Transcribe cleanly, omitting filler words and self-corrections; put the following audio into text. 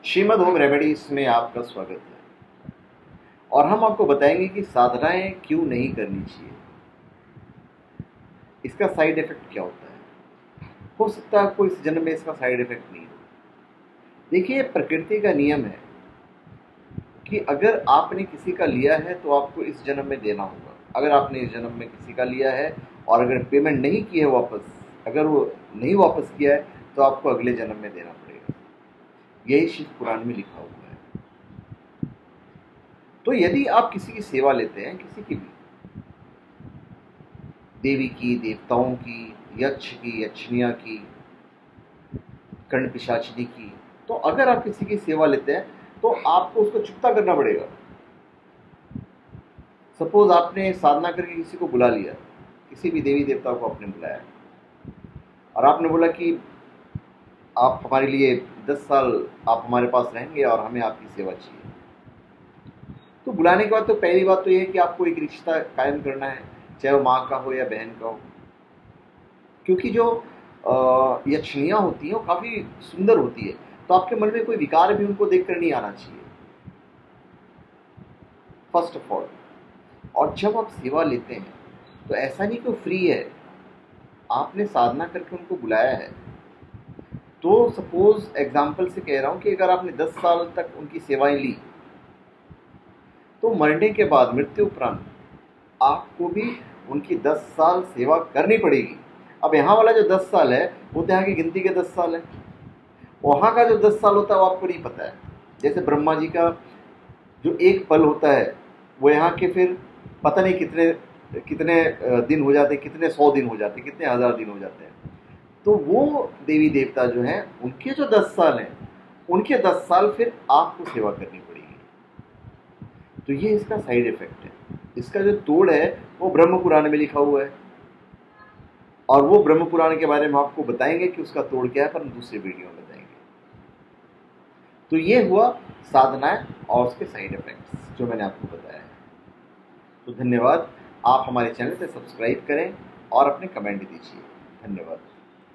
Shrimad home remedies में आपका स्वागत है और हम आपको बताएंगे कि साधनाएं क्यों नहीं करनी चाहिए, इसका साइड इफेक्ट क्या होता है। हो सकता है आपको इस जन्म में इसका साइड इफेक्ट नहीं हो। देखिए, प्रकृति का नियम है कि अगर आपने किसी का लिया है तो आपको इस जन्म में देना होगा। अगर आपने इस जन्म में किसी का लिया है और अगर पेमेंट नहीं की है वापस, अगर वो नहीं वापस किया है तो आपको अगले जन्म में देना पड़ेगा। यही शिव पुराण में लिखा हुआ है। तो यदि आप किसी की सेवा लेते हैं, किसी की भी, देवी की, देवताओं की, यक्ष की, यक्षिणिया की, कर्ण पिशाचिनी की, तो अगर आप किसी की सेवा लेते हैं तो आपको उसको चुकता करना पड़ेगा। सपोज आपने साधना करके किसी को बुला लिया, किसी भी देवी देवता को आपने बुलाया और आपने बोला कि आप हमारे लिए 10 साल आप हमारे पास रहेंगे और हमें आपकी सेवा चाहिए। तो बुलाने के बाद तो पहली बात तो यह है कि आपको एक रिश्ता कायम करना है, चाहे वो माँ का हो या बहन का हो, क्योंकि जो यक्षिणियाँ होती हैं वो काफ़ी सुंदर होती है, तो आपके मन में कोई विकार भी उनको देखकर नहीं आना चाहिए, फर्स्ट ऑफ ऑल। और जब आप सेवा लेते हैं तो ऐसा नहीं कि वो फ्री है, आपने साधना करके उनको बुलाया है। तो सपोज एग्जाम्पल से कह रहा हूँ कि अगर आपने 10 साल तक उनकी सेवाएं ली तो मरने के बाद, मृत्यु उपरांत, आपको भी उनकी 10 साल सेवा करनी पड़ेगी। अब यहाँ वाला जो 10 साल है वो तो यहाँ की गिनती के 10 साल है, वहाँ का जो 10 साल होता है वो आपको नहीं पता है। जैसे ब्रह्मा जी का जो एक पल होता है वो यहाँ के फिर पता नहीं कितने कितने दिन हो जाते हैं, कितने 100 दिन हो जाते हैं, कितने 1000 दिन हो जाते हैं। तो वो देवी देवता जो हैं उनके जो 10 साल हैं, उनके 10 साल फिर आपको सेवा करनी पड़ेगी। तो ये इसका साइड इफेक्ट है। इसका जो तोड़ है वो ब्रह्म पुराण में लिखा हुआ है और वो ब्रह्म पुराण के बारे में आपको बताएंगे कि उसका तोड़ क्या है, पर हम दूसरे वीडियो में बताएंगे। तो ये हुआ साधनाएं और उसके साइड इफेक्ट्स जो मैंने आपको बताया है। तो धन्यवाद। आप हमारे चैनल से सब्सक्राइब करें और अपने कमेंट दीजिए। धन्यवाद।